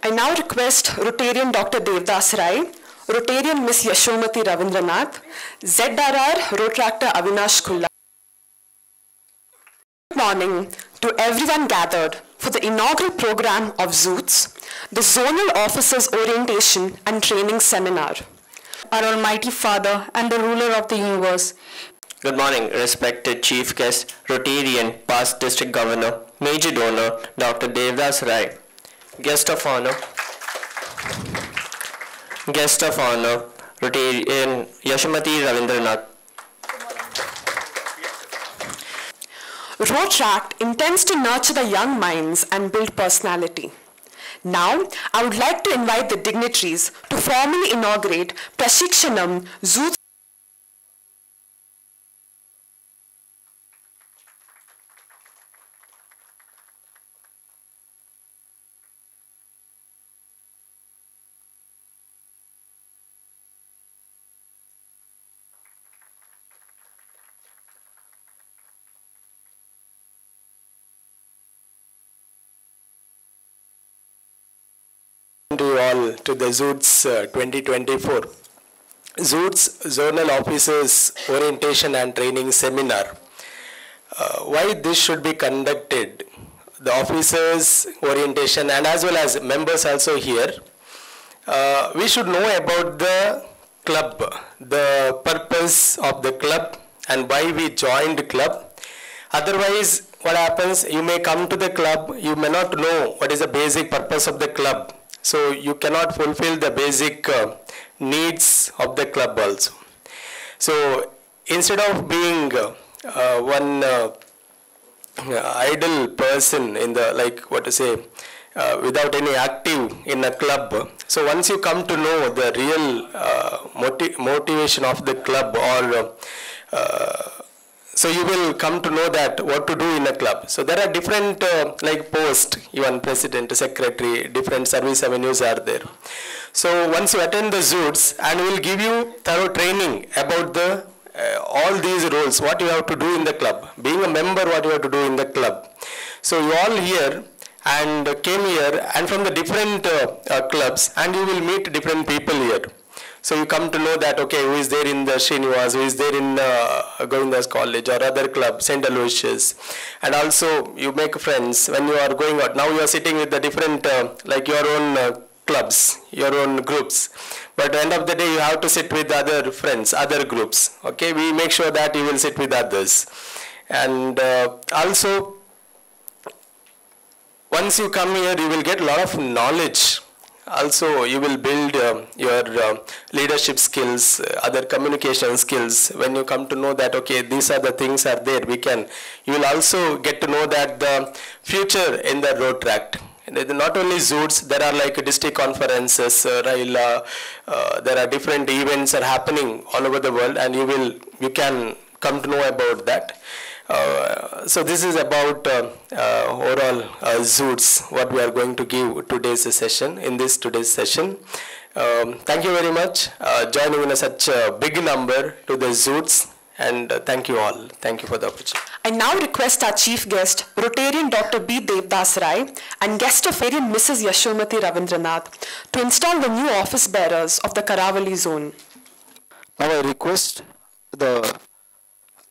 I now request Rotarian Dr. Devdas Rai, Rotarian Miss Yashomati Ravindranath, ZRR Rotractor Avinash Kulla. Good morning to everyone gathered for the inaugural program of ZOOTS, the Zonal Officers Orientation and Training Seminar. Our Almighty Father and the Ruler of the Universe. Good morning, respected Chief Guest, Rotarian, past District Governor, Major Donor, Dr. Devdas Rai. Guest of Honor, Rotarian Yashomati Ravindranath. Rotract intends to nurture the young minds and build personality. Now, I would like to invite the dignitaries to formally inaugurate Prashikshanam ZOOTS. To you all to the ZOOTS 2024 ZOOTS Zonal Officers Orientation and Training Seminar. Why this should be conducted? The officers orientation and as well as members also here. We should know about the club, the purpose of the club and why we joined the club. Otherwise, what happens? You may come to the club, you may not know what is the basic purpose of the club. So you cannot fulfill the basic needs of the club also. So instead of being one idle person in the without any active in a club. So once you come to know the real motivation of the club or so you will come to know that what to do in a club. So there are different posts, even president, secretary, different service avenues are there. So once you attend the ZOOTS and we will give you thorough training about the all these roles, what you have to do in the club. Being a member, what you have to do in the club. So you all here and came here and from the different clubs and you will meet different people here. So you come to know that, okay, who is there in the Srinivas, who is there in Govinda's College or other club, St. Aloysius. And also you make friends when you are going out. Now you are sitting with the different, your own clubs, your own groups. But at the end of the day, you have to sit with other friends, other groups. Okay, we make sure that you will sit with others. And also, once you come here, you will get a lot of knowledge. Also, you will build your leadership skills, other communication skills. When you come to know that, okay, these are the things are there, you will also get to know that the future in the road tract. Not only ZOOTS, there are like district conferences, Raila, there are different events are happening all over the world and you can come to know about that. So this is about overall ZOOTS, what we are going to give today's session, in this today's session. Thank you very much, joining in such a big number to the ZOOTS, and thank you all. Thank you for the opportunity. I now request our Chief Guest, Rotarian Dr. B. Devdas Rai, and guest of Rotarian Mrs. Yashomati Ravindranath, to install the new office bearers of the Karavali zone. Now I request the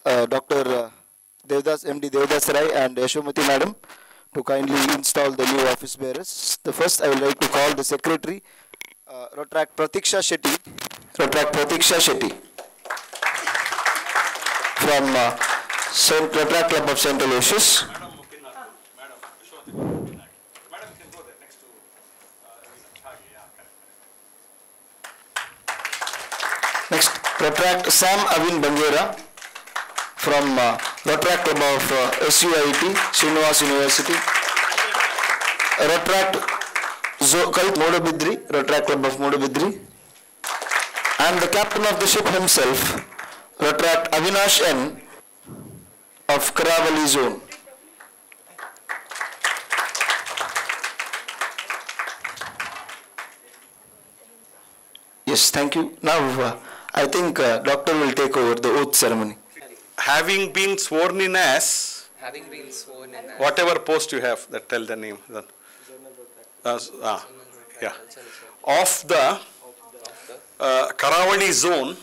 Dr. Devdas, MD Devdas Rai and Yashomati Madam to kindly install the new office bearers. The first I would like to call the Secretary, Rotract Pratiksha Shetty. Rotract Pratiksha Shetty from Rotract Club of St. Aloysius. Next, Rotract Sam Avin Bangera from Rotract Club of SUIT, Srinivas University. Rotract Kalt Modobidri, Rotract Club of Modobidri. And the captain of the ship himself, Rotract Avinash N of Karavali Zone. Yes, thank you. Now, I think doctor will take over the oath ceremony. Having been sworn in as, whatever post you have, that tell the name. yeah, of the Karavali zone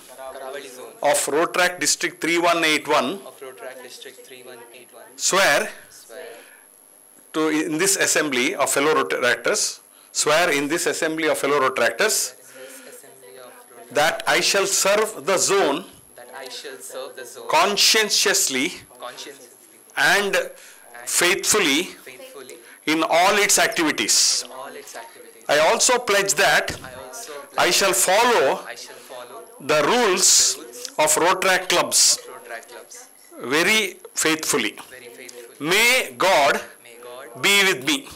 of Rotrack District 3181 swear to in this assembly of fellow Rotractors, swear in this assembly of fellow Rotractors that I shall serve the zone conscientiously and faithfully in all its activities. I also pledge that I shall follow the rules of Rotrack clubs very faithfully. May God be with me.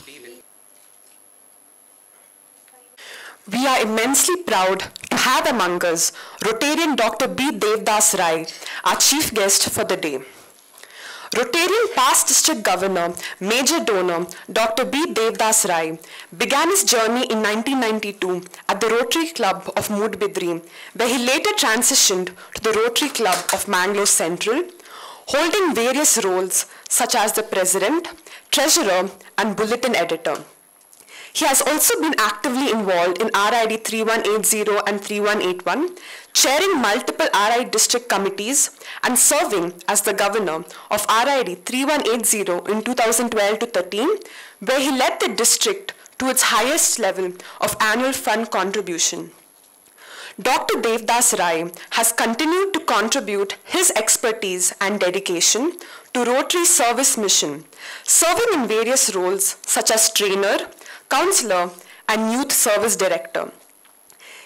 We are immensely proud to have among us Rotarian Dr. B. Devdas Rai, our chief guest for the day. Rotarian past district governor, major donor, Dr. B. Devdas Rai began his journey in 1992 at the Rotary Club of Moodbidri, where he later transitioned to the Rotary Club of Mangalore Central, holding various roles such as the president, treasurer, and bulletin editor. He has also been actively involved in RID 3180 and 3181, chairing multiple RID district committees and serving as the governor of RID 3180 in 2012-13, where he led the district to its highest level of annual fund contribution. Dr. Devdas Rai has continued to contribute his expertise and dedication to Rotary Service Mission, serving in various roles such as trainer, counselor, and youth service director.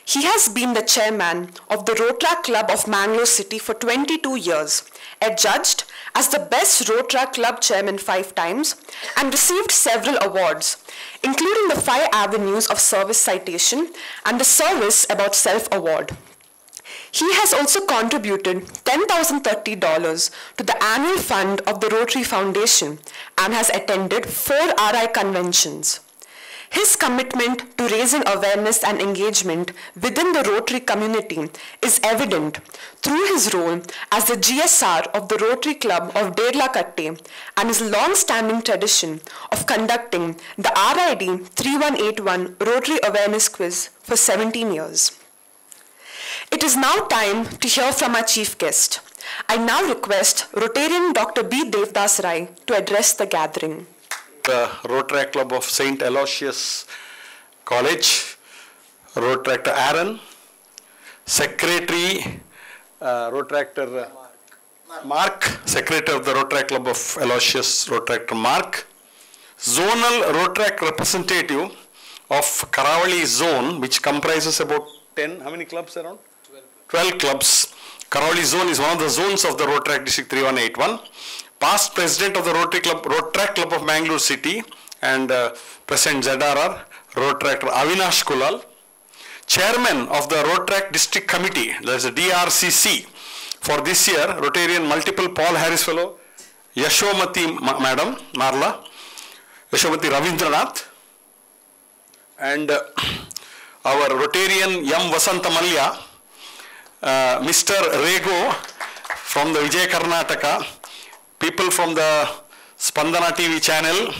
He has been the chairman of the Rotrack Club of Mangalore City for 22 years, adjudged as the best Rotrack Club chairman 5 times, and received several awards, including the 5 Avenues of Service Citation and the Service About Self Award. He has also contributed $10,030 to the annual fund of the Rotary Foundation and has attended 4 RI conventions. His commitment to raising awareness and engagement within the Rotary community is evident through his role as the GSR of the Rotary Club of Derlakatte and his long-standing tradition of conducting the RID 3181 Rotary Awareness Quiz for 17 years. It is now time to hear from our chief guest. I now request Rotarian Dr. B. Devdas Rai to address the gathering. The Rotrack Club of St. Aloysius College, Rotractor Aaron, Secretary, Rotractor Mark, Secretary of the Rotrack Club of Aloysius, Rotractor Mark, Zonal Rotrack Representative of Karavali Zone, which comprises about 10, how many clubs around? 12 clubs. Karavali Zone is one of the zones of the Rotrack District 3181. Past President of the Rotrack Club of Mangalore City and President ZRR, Rotractor Avinash Kulal. Chairman of the Rotrack District Committee, that is the DRCC, for this year, Rotarian Multiple Paul Harris Fellow, Yashomati Madam, Marla, Yashomati Ravindranath, and our Rotarian Yam Vasanta Malya, Mr. Rego from the Vijay Karnataka, people from the Spandana TV channel,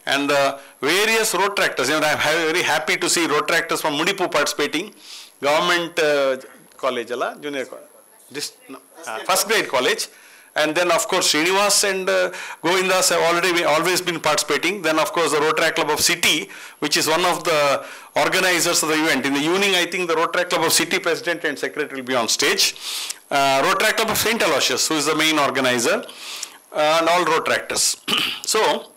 and the various Rotractors. You know, I'm very happy to see Rotractors from Mudipu participating. Government college, junior college, first grade college. And then of course Srinivas and Govindas have always been participating. Then of course the Rotrack Club of City, which is one of the organizers of the event. In the evening, I think the Rotrack Club of City President and Secretary will be on stage. Rotrack Club of St. Aloysius, who is the main organizer, and all Rotractors. So,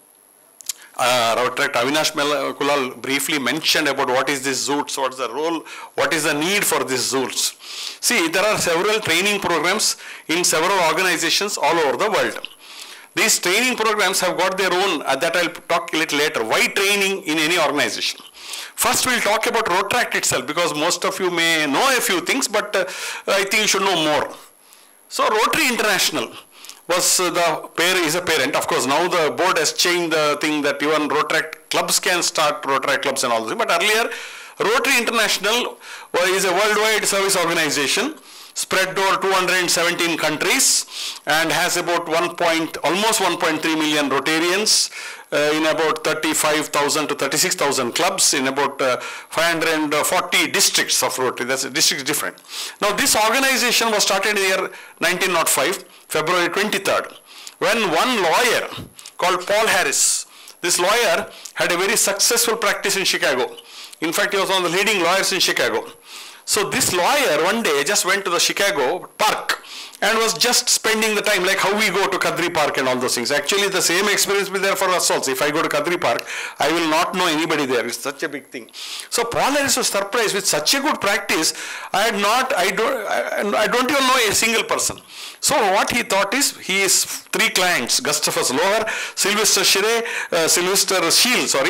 Rotractor Avinash Kulal briefly mentioned about what is this ZOOTS, what is the role, what is the need for this ZOOTS. See, there are several training programs in several organizations all over the world. These training programs have got their own, that I'll talk a little later. Why training in any organization? First, we'll talk about Rotract itself, because most of you may know a few things, but I think you should know more. So, Rotary International was is a parent. Of course, now the board has changed the thing that even Rotract clubs can start Rotract clubs and all this. But earlier, Rotary International is a worldwide service organization spread over 217 countries and has about almost 1.3 million Rotarians in about 35,000 to 36,000 clubs in about 540 districts of Rotary. That's districts different. Now this organization was started in the year 1905, February 23rd, when one lawyer called Paul Harris, this lawyer had a very successful practice in Chicago. In fact, he was one of the leading lawyers in Chicago. So this lawyer one day just went to the Chicago park and was just spending the time like how we go to Kadri Park and all those things. Actually, the same experience will be there for us also. If I go to Kadri Park, I will not know anybody there. It's such a big thing. So Paul Harris was surprised with such a good practice. I don't even know a single person. So what he thought is, he is three clients, Gustavus Loher, Sylvester Shield,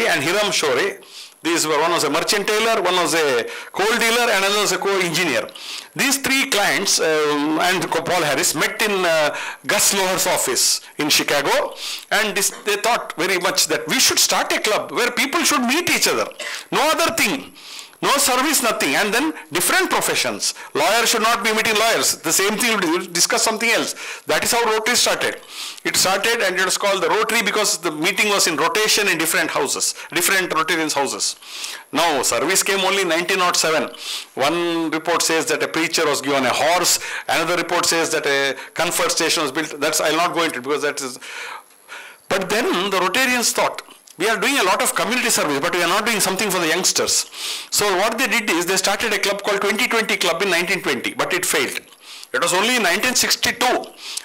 and Hiram Shore. These were, one was a merchant tailor, one was a coal dealer, and another was a coal engineer. These three clients and Paul Harris met in Gus Loher's office in Chicago, and they thought very much that we should start a club where people should meet each other. No other thing. No service, nothing. And then different professions. Lawyers should not be meeting lawyers. The same thing, we'll discuss something else. That is how Rotary started. It started and it was called the Rotary because the meeting was in rotation in different houses, different Rotarians' houses. Now, service came only in 1907. One report says that a preacher was given a horse. Another report says that a comfort station was built. That's, I'll not go into it because that is... But then the Rotarians thought, we are doing a lot of community service, but we are not doing something for the youngsters. So what they did is they started a club called 2020 Club in 1920, but it failed. It was only in 1962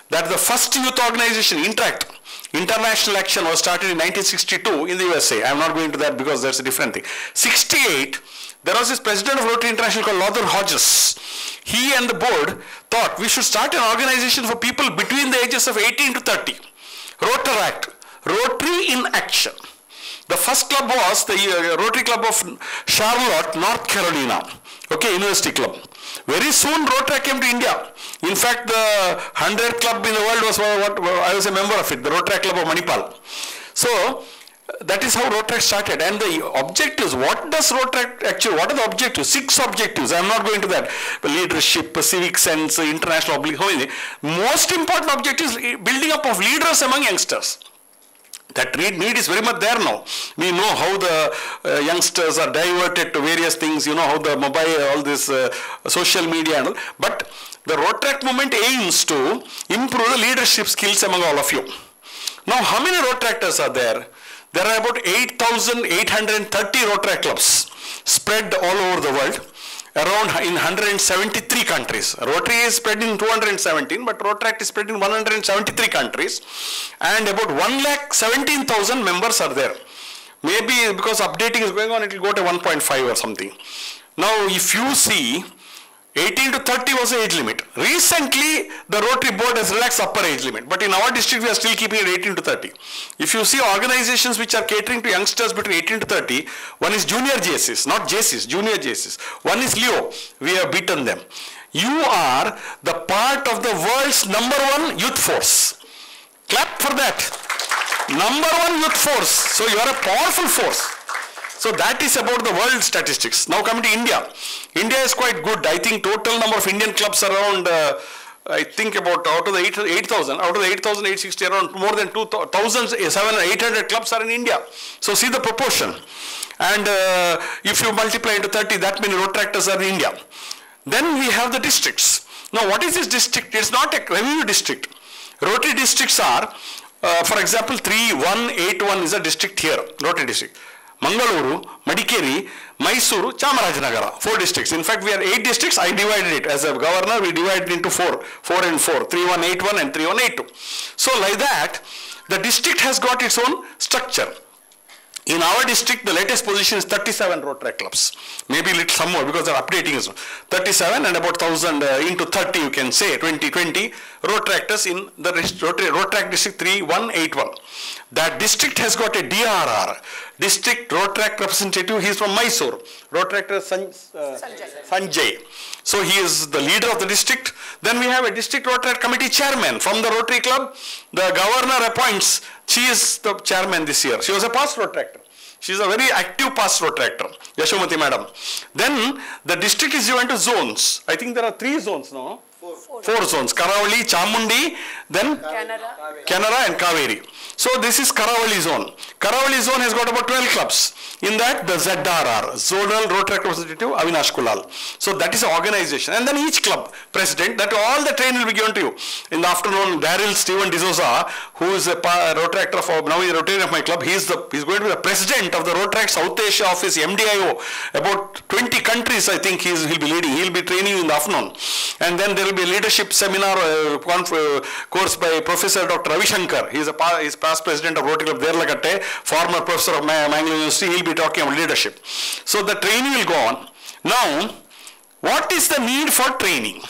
that the first youth organization, Interact, International Action, was started in 1962 in the USA. I am not going into that because that's a different thing. 68, there was this president of Rotary International called Lawton Hodges. He and the board thought we should start an organization for people between the ages of 18 to 30. Rotaract, Rotary in Action. The first club was the Rotary Club of Charlotte, North Carolina. Okay, University Club. Very soon Rotary came to India. In fact, the 100th club in the world was what I was a member of it, the Rotary Club of Manipal. So that is how Rotary started. And the objectives, what does Rotary actually, what are the objectives? 6 objectives. I am not going to that. Leadership, civic sense, international obligation. Most important objective is building up of leaders among youngsters. That need is very much there now. We know how the youngsters are diverted to various things, you know, how the mobile, all this social media and all. But the Rotaract movement aims to improve the leadership skills among all of you. Now, how many Rotaractors are there? There are about 8,830 Rotaract clubs spread all over the world, around in 173 countries. Rotary is spread in 217, but Rotaract is spread in 173 countries, and about 1,17,000 members are there. Maybe because updating is going on, it will go to 1.5 or something. Now, if you see, 18 to 30 was the age limit. Recently, the Rotary board has relaxed upper age limit, but in our district, we are still keeping it 18 to 30. If you see organizations which are catering to youngsters between 18 to 30, one is junior JCs, not JCs, junior JCs. One is Leo. We have beaten them. You are the part of the world's #1 youth force. Clap for that. #1 youth force. So you are a powerful force. So that is about the world statistics. Now coming to India. India is quite good. I think total number of Indian clubs around, I think about out of the 8,000, out of the 8,860, around more than 2,800 clubs are in India. So see the proportion. And if you multiply into 30, that many Rotaractors are in India. Then we have the districts. Now what is this district? It's not a revenue district. Rotary districts are, for example, 3181 is a district here, Rotary district. Mangalore, Madikeri, Mysuru, Chamarajanagar, 4 districts. In fact, we are 8 districts. I divided it. As a governor, we divided into 4 and 4, 3181 and 3182. So like that, the district has got its own structure. In our district, the latest position is 37 Rotary clubs. Maybe a little some more because they are updating is 37 and about 1,000 into 30, you can say, 2020 Rotaractors in the Rotaract district 3181. That district has got a DRR, District Rotaract Representative. He is from Mysore, Rotaractor Sanjay. So he is the leader of the district. Then we have a District Rotaract Committee Chairman from the Rotary Club. The governor appoints. She is the chairman this year. She was a past Rotaractor. She is a very active past Rotaractor, Yashomati madam. Then the district is divided into zones. I think there are 3 zones now. Four zones. Karavali, Chamundi, then Canara and Kaveri. So this is Karavali zone. Karavali zone has got about 12 clubs. In that, the ZRR, Zonal Rotary Representative Avinash Kulal. So that is an organization. And then each club president, that all the training will be given to you. In the afternoon, Daryl Stephen D'Souza, who is a Rotary actor for, now he is a Rotarian of my club, he is going to be the president of the Rotary South Asia office, MDIO. About 20 countries, I think he'll be leading. He'll be training you in the afternoon. And then there will be a leadership seminar course by Professor Dr. Ravi Shankar. He is past president of Rotary Club Derlagatte, former professor of Mangalore University. He'll be talking about leadership. So the training will go on. Now, what is the need for training?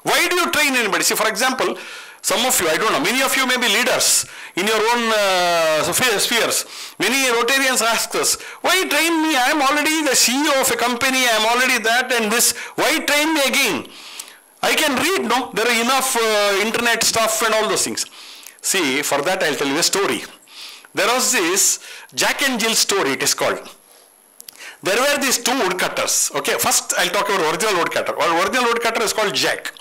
Why do you train anybody? See, for example, some of you, I don't know, many of you may be leaders in your own spheres. Many Rotarians ask us, why train me? I am already the CEO of a company, I am already that and this. Why train me again? I can read, no? There are enough internet stuff and all those things. See, for that I'll tell you a story. There was this Jack and Jill story, it is called. There were these two woodcutters. Okay, first I'll talk about original woodcutter. Our original woodcutter is called Jack.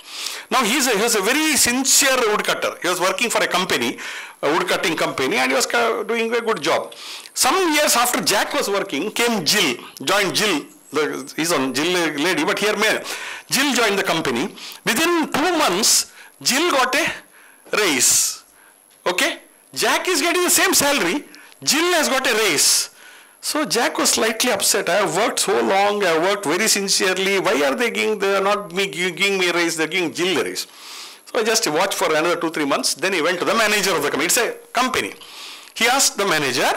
Now he was a very sincere woodcutter. He was working for a company, a woodcutting company, and he was doing a good job. Some years after Jack was working, came Jill, joined Jill. He's on Jill lady, but here male. Jill joined the company. Within 2 months, Jill got a raise. Okay? Jack is getting the same salary. Jill has got a raise. So Jack was slightly upset. I have worked so long, I have worked very sincerely. Why are they are not giving me a raise, they are giving Jill a raise. So I just watched for another 2-3 months. Then he went to the manager of the company. It's a company. He asked the manager,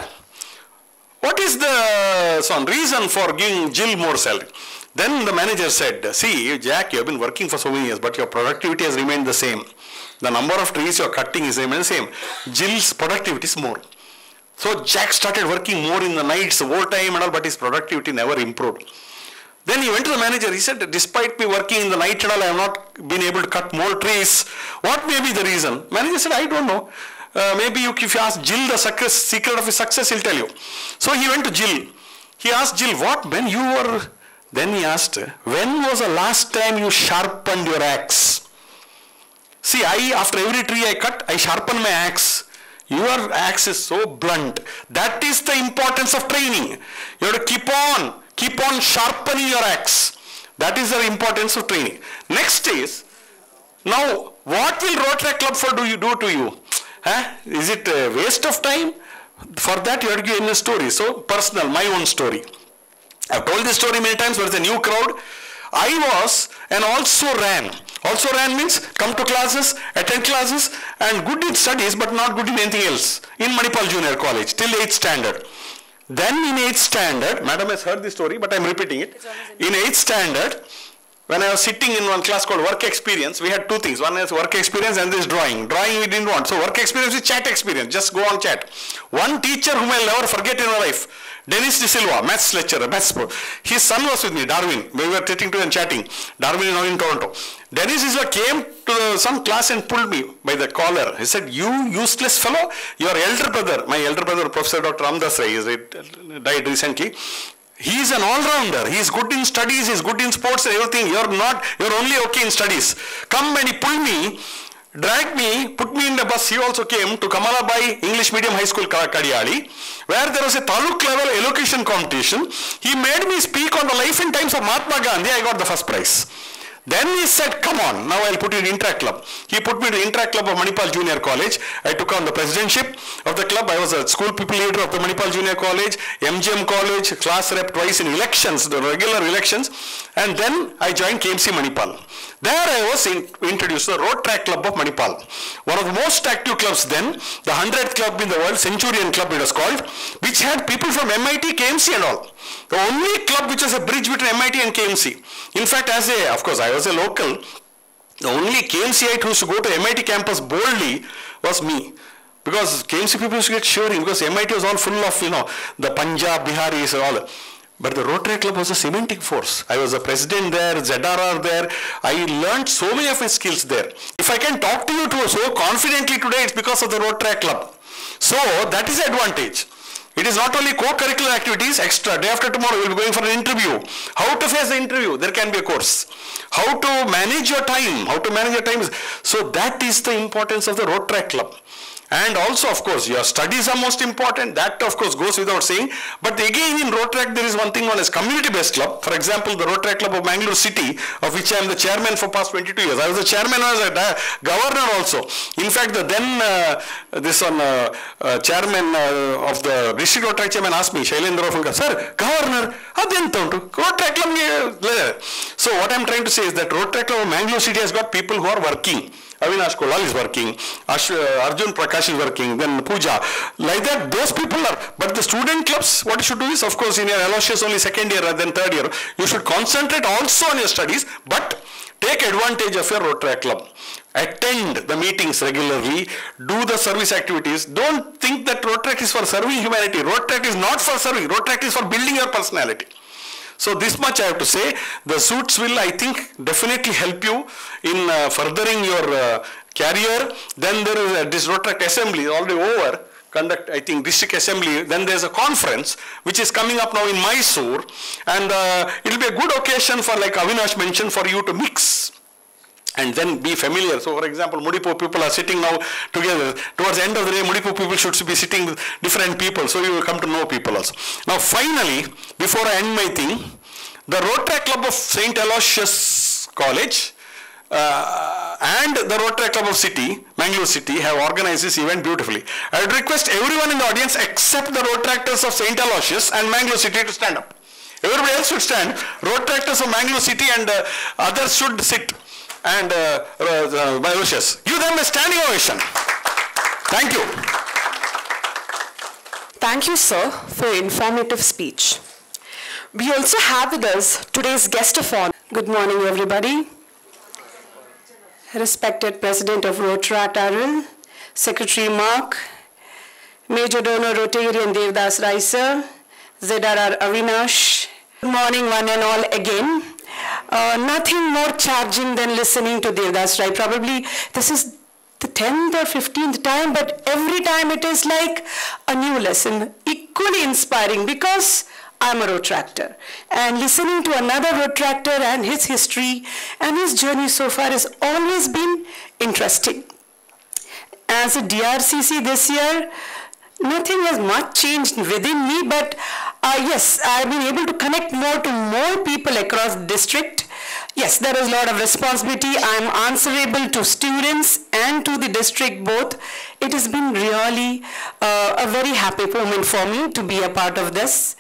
what is the reason for giving Jill more salary? Then the manager said, see, Jack, you have been working for so many years, but your productivity has remained the same. The number of trees you are cutting is the same. Jill's productivity is more. So Jack started working more in the nights, overtime and all, but his productivity never improved. Then he went to the manager. He said, despite me working in the night and all, I have not been able to cut more trees. What may be the reason? Manager said, I don't know. Maybe if you ask Jill the secret of his success, he'll tell you. So he went to Jill. He asked Jill, when you were... Then he asked, when was the last time you sharpened your axe? See, after every tree I cut, I sharpen my axe. Your axe is so blunt. That is the importance of training. You have to keep on sharpening your axe. That is the importance of training. Next is, now what will Rotary Club do to you? Is it a waste of time? For that you have to give a story. So personal, my own story. I've told this story many times, but it's a new crowd. I was and also ran. Also ran means come to classes, attend classes and good in studies but not good in anything else. In Manipal Junior College till 8th standard. Then in 8th standard, madam has heard this story but I am repeating it. In 8th standard, when I was sitting in one class called work experience, we had two things. One is work experience and this drawing. Drawing we didn't want. So work experience is chat experience. Just go on chat. One teacher whom I'll never forget in my life, Dennis De Silva, maths lecturer, maths. His son was with me, Darwin. We were sitting to and chatting. Darwin is now in Toronto. Dennis De Silva came to some class and pulled me by the collar. He said, you useless fellow, your elder brother, my elder brother, Professor Dr. Ramdas Rai, he died recently. He is an all-rounder. He is good in studies, he is good in sports and everything. You're only okay in studies. Come, and he pulled me, dragged me, put me in the bus. He also came to Kamalabai English Medium High School, Kadiyali, where there was a taluk level elocution competition. He made me speak on the life and times of Mahatma Gandhi. I got the first prize. Then he said, come on, now I'll put you in Interact Club. He put me in the Interact Club of Manipal Junior College. I took on the presidentship of the club. I was a school people leader of the Manipal Junior College, MGM College, class rep twice in elections, the regular elections. And then I joined KMC Manipal. There I was introduced to the Road Track Club of Manipal. One of the most active clubs then, the 100th club in the world, Centurion Club it was called, which had people from MIT, KMC and all. The only club which was a bridge between MIT and KMC. In fact, of course, I was a local. The only KMCite who used to go to MIT campus boldly was me. Because KMC people used to get shivering because MIT was all full of, the Punjab, Biharis and all. But the Rotary Club was a cementing force. I was a president there, ZRR there. I learned so many of my skills there. If I can talk to you so confidently today, it's because of the Rotary Club. So that is the advantage. It is not only co-curricular activities, extra. Day after tomorrow, you will be going for an interview. How to face the interview, there can be a course. How to manage your time, so that is the importance of the road track club. And also, of course, your studies are most important. That, of course, goes without saying. But again, in road track, there is one thing known as community-based club. For example, the road track club of Mangalore city, of which I am the chairman for past 22 years. I was the chairman as a governor also. In fact, the then chairman of the district road track chairman asked me, Shailendra Fulka, sir, governor, road track club. So what I am trying to say is that road track club of Mangalore city has got people who are working. Avinash Kolal is working, Arjun Prakash is working, then Pooja. Like that, those people are. But the student clubs, what you should do is, of course, in your LOCS only second year and then third year, you should concentrate also on your studies, but take advantage of your road track club. Attend the meetings regularly, do the service activities. Don't think that road track is for serving humanity. Road track is not for serving. Road track is for building your personality. So this much I have to say. The suits will, I think, definitely help you in furthering your career. Then there is this road track assembly already over. Conduct, I think, district assembly. Then there is a conference which is coming up now in Mysore, and it will be a good occasion for, like Avinash mentioned, for you to mix and then be familiar. So for example, Mudipu people are sitting now together. Towards the end of the day, Mudipu people should be sitting with different people, so you will come to know people also. Now finally, before I end my thing, the Road Track Club of St. Aloysius College and the Road Track Club of City, Mangalore City, have organized this event beautifully. I would request everyone in the audience except the Road Tractors of St. Aloysius and Mangalore City to stand up. Everybody else should stand. Road Tractors of Mangalore City and others should sit. And Aloysius, give them a standing ovation. Thank you. Thank you, sir, for your informative speech. We also have with us today's guest of honor. Good morning, everybody. Respected President of Road Track Arul, Secretary Mark, Major Donor Rotarian Devdas Rai sir, ZRR Avinash. Good morning, one and all again. Nothing more charging than listening to Devdas Rai. Probably this is the 10th or 15th time, but every time it is like a new lesson, equally inspiring, because I'm a road tractor, and listening to another road tractor and his history and his journey so far has always been interesting. As a DRCC this year, nothing has much changed within me, but yes, I've been able to connect more to more people across the district. Yes, there is a lot of responsibility. I'm answerable to students and to the district both. It has been really a very happy moment for me to be a part of this.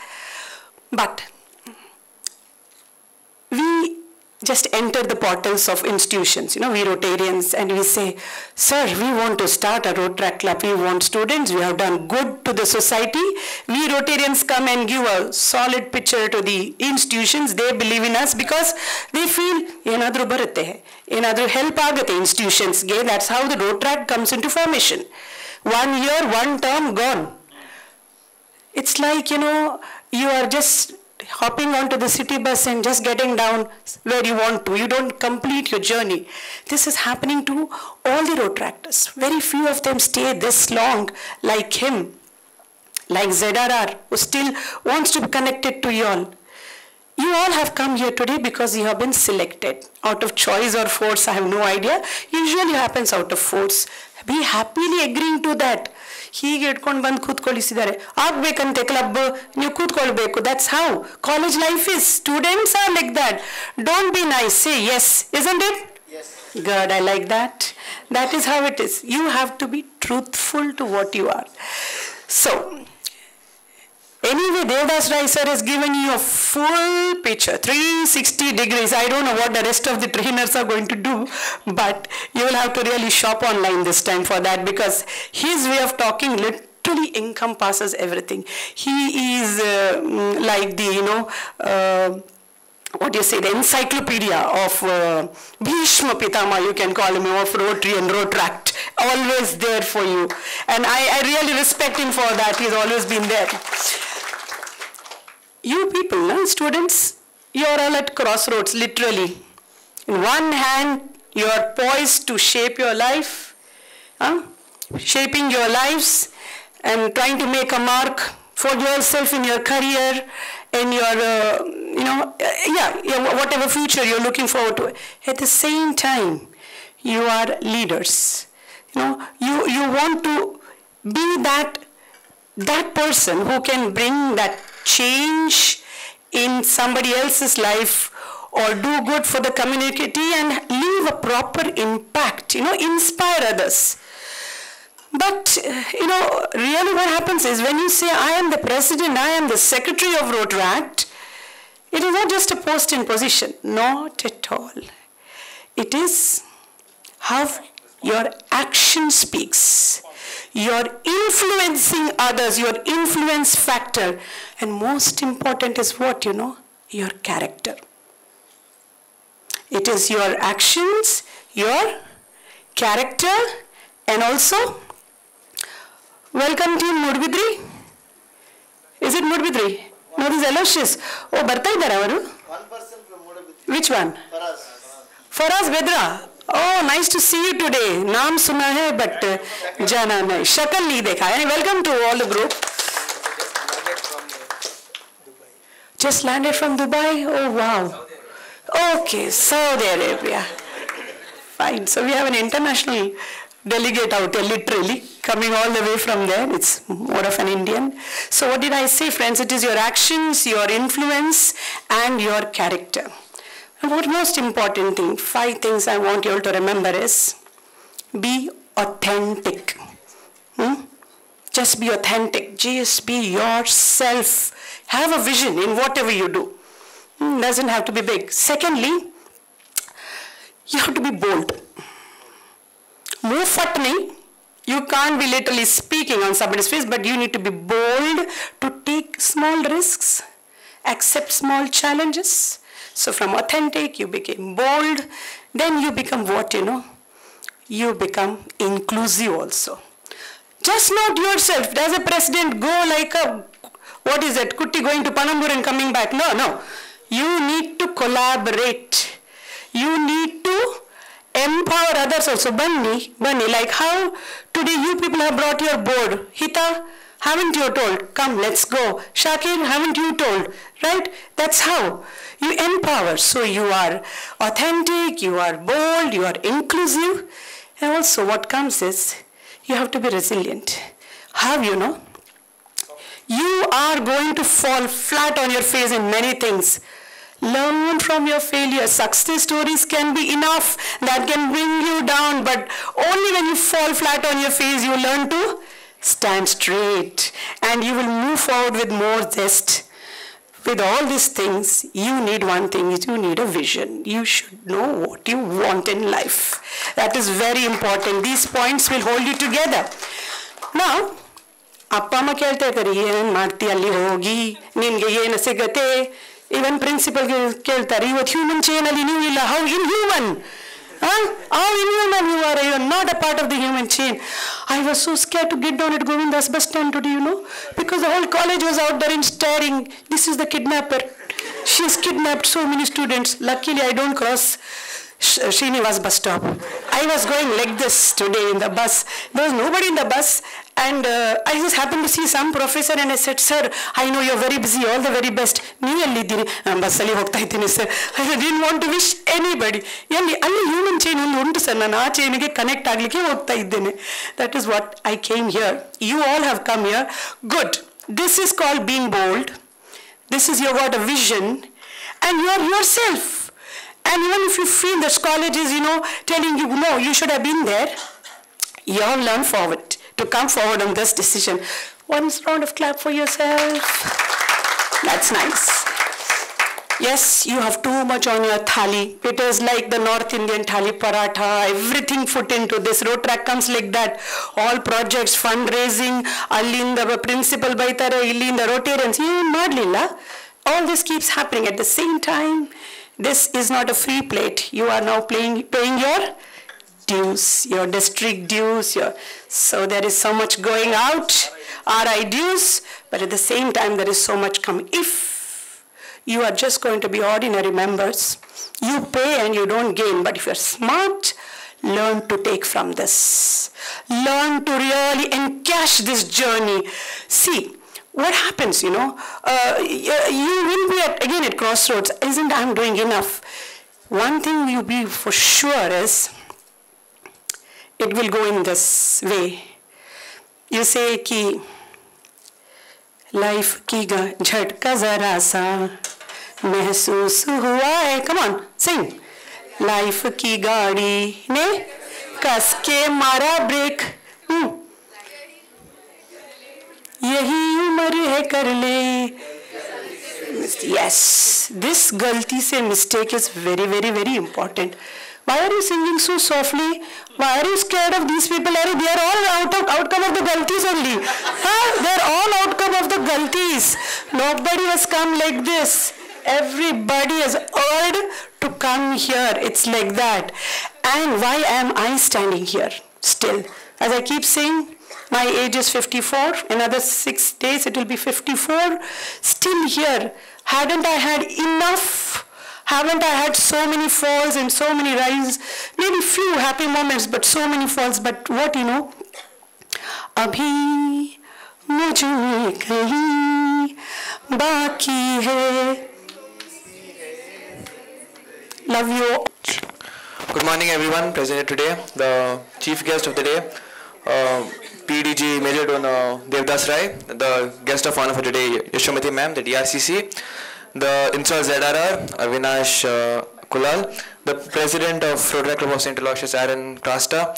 But we just enter the portals of institutions, we Rotarians, and we say, sir, we want to start a road track club. We want students. We have done good to the society. We Rotarians come and give a solid picture to the institutions. They believe in us because they feel yenadru barutte hai, yenadru help agate institutions ge. That's how the road track comes into formation. 1 year, 1 term, gone. It's like, you are just hopping onto the city bus and just getting down where you want to. You don't complete your journey. This is happening to all the road tractors. Very few of them stay this long like him, like ZRR, who still wants to be connected to you all. You all have come here today because you have been selected. Out of choice or force, I have no idea. Usually happens out of force. Be happily agreeing to that. ಹೀಗೆ ಇಟ್ಕೊಂಡು ಬಂದು ಕೂತ್ಕೊಳ್ಳಿಸಿದ್ದಾರೆ. ಆಗ್ಬೇಕಂತೆ club, ನೀವು ಕೂತ್ಕೊಳ್ಬೇಕು. That's how college life is. Students are like that. Don't be nice, say yes, isn't it? Yes. Good, I like that. That is how it is. You have to be truthful to what you are. So, anyway, Devdas Rai sir has given you a full picture, 360 degrees. I don't know what the rest of the trainers are going to do, but you will have to really shop online this time for that, because his way of talking literally encompasses everything. He is like the, what do you say, the encyclopedia of Bhishma Pitama, you can call him, of Rotary and Road Tract. Always there for you. And I really respect him for that. He's always been there. You people, students, you are all at crossroads, literally. In one hand, you are poised to shape your life, shaping your lives and trying to make a mark for yourself in your career, in your, whatever future you're looking forward to. At the same time, you are leaders. You want to be that person who can bring that change in somebody else's life or do good for the community and leave a proper impact, inspire others. But, really what happens is when you say, I am the president, I am the secretary of Rotaract, it is not just a post in position. Not at all. It is how your action speaks. You're influencing others, your influence factor. And most important is what, your character. It is your actions, your character, and also, welcome team Mudbidri. Is it Mudbidri? No, this is Aloysius. Oh, barta idara avaru? One person from Mudbidri. Which one? Faraz Bedra. Oh, nice to see you today. Naam suna hai, but jana nahi. Shakal nahi dekha. Welcome to all the group. Just landed from Dubai? Oh, wow. Okay, Saudi Arabia. Fine. So we have an international delegate out there, literally, coming all the way from there. It's more of an Indian. So what did I say, friends? It is your actions, your influence, and your character. And what most important thing, 5 things I want you all to remember is, be authentic. Just be authentic. Just be yourself. Have a vision in whatever you do. Doesn't have to be big. Secondly, you have to be bold. Move fatni. You can't be literally speaking on somebody's face, but you need to be bold to take small risks, accept small challenges. So from authentic, you became bold. Then you become what, You become inclusive also. Just not yourself. Does a president go like a, what is it, Kutti going to Panambur and coming back? No. You need to collaborate. You need to empower others also. Bunny, like how today you people have brought your board. Hita, haven't you told? Come, let's go. Shakir, haven't you told? Right? That's how you empower. So you are authentic, you are bold, you are inclusive. And also what comes is, you have to be resilient. How you are going to fall flat on your face in many things. Learn from your failures. Success stories can be enough that can bring you down, but only when you fall flat on your face, you learn to stand straight and you will move forward with more zest. With all these things, you need one thing, you need a vision. You should know what you want in life. That is very important. These points will hold you together. Now, ಅಪ್ಪ ಅಮ್ಮ ಕೇಳ್ತಾ ಇರ್ತಾರೆ ಏನೇನು ಮಾಡ್ತಿ ಅಲ್ಲಿ ಹೋಗಿ ನಿನ್ಗೆ ಏನು ಸಿಗತ್ತೆ ಇವನ್ ಪ್ರಿನ್ಸಿಪಲ್ ಕೇಳ್ತಾರೆ ಇವತ್ತು ಹ್ಯೂಮನ್ ಚೈನ್ ಅಲ್ಲಿ ನೀವು ಇಲ್ಲ how in human how inhuman you are not a part of the human chain. I was so scared to get down at Govinda's bus stand today, because the whole college was out there and staring. This is the kidnapper. She has kidnapped so many students. Luckily I don't cross Srinivas bus stop. I was going like this today in the bus. There was nobody in the bus, and I just happened to see some professor, and I said, sir, I know you're very busy, all the very best. ನೀವು ಎಲ್ಲಿದ್ದೀರಿ ಬಸ್ಸಲ್ಲಿ ಹೋಗ್ತಾ ಇದ್ದೀನಿ sir. I didn't want to wish anybody. ಅಲ್ಲಿ human chain ಒಂದು ಉಂಟು sir, ನಾನು ಆ ಚೈನಿಗೆ ಕನೆಕ್ಟ್ ಆಗಲಿಕ್ಕೆ ಹೋಗ್ತಾ ಇದ್ದೇನೆ. That is what I came here. You all have come here. Good. This is called being bold. This is you got a vision, and you are yourself. And even if you feel the college is, telling you, no, you should have been there, you all learn forward, to come forward on this decision. One round of clap for yourself. That's nice. Yes, you have too much on your thali. It is like the North Indian thali paratha, everything put into this. Road track comes like that. All projects, fundraising, allinda principal baitare, illinda Rotarians, madlilla. All this keeps happening at the same time. This is not a free plate. You are now paying your dues, your district dues. So there is so much going out, RI dues, but at the same time there is so much coming. If you are just going to be ordinary members, you pay and you don't gain. But if you're smart, learn to take from this. Learn to really encash this journey. See, what happens, you know? You will be again at crossroads. Isn't I'm doing enough? One thing you'll be for sure is, it will go in this way. You say कि life की झटका जरा सा महसूस हुआ है. Come on, sing. Life की गाड़ी ने कस के मारा ब्रेक. यही उम्र है कर ले. Yes, this galti se mistake is very, very, very important. Why are you singing so softly? Why are you scared of these people? They are all outcome of the galtis only. Huh? They are all outcome of the galtis. Nobody has come like this. Everybody has earned to come here. It's like that. And why am I standing here still? As I keep saying, my age is 54. Another 6 days it will be 54. Still here. Hadn't I had enough? Haven't I had so many falls and so many rises? Maybe few happy moments, but so many falls. But what, you know? Abhi mujh mein kahin baki hai. Love you all. Good morning everyone present here today. The chief guest of the day, PDG Major Donor Devdas Rai, the guest of honor for today, Yashomati ma'am, the DRCC, the install ZRR, Avinash Kulal, the president of Rotary Club of St. Aloysius, Aaron Krasta,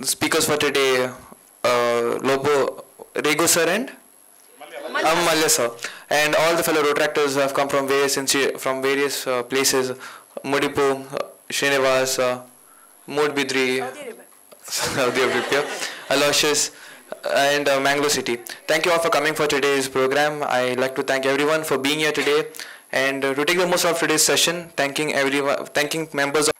speakers for today, Lobo Rego sir and Malya sir, and all the fellow Rotractors who have come from various places, Mudipu, Srinivas, Modbidri, Saudi Arabia, Aloysius, and Mangalore City. Thank you all for coming for today's program. I like to thank everyone for being here today, and to take the most out of today's session, thanking members of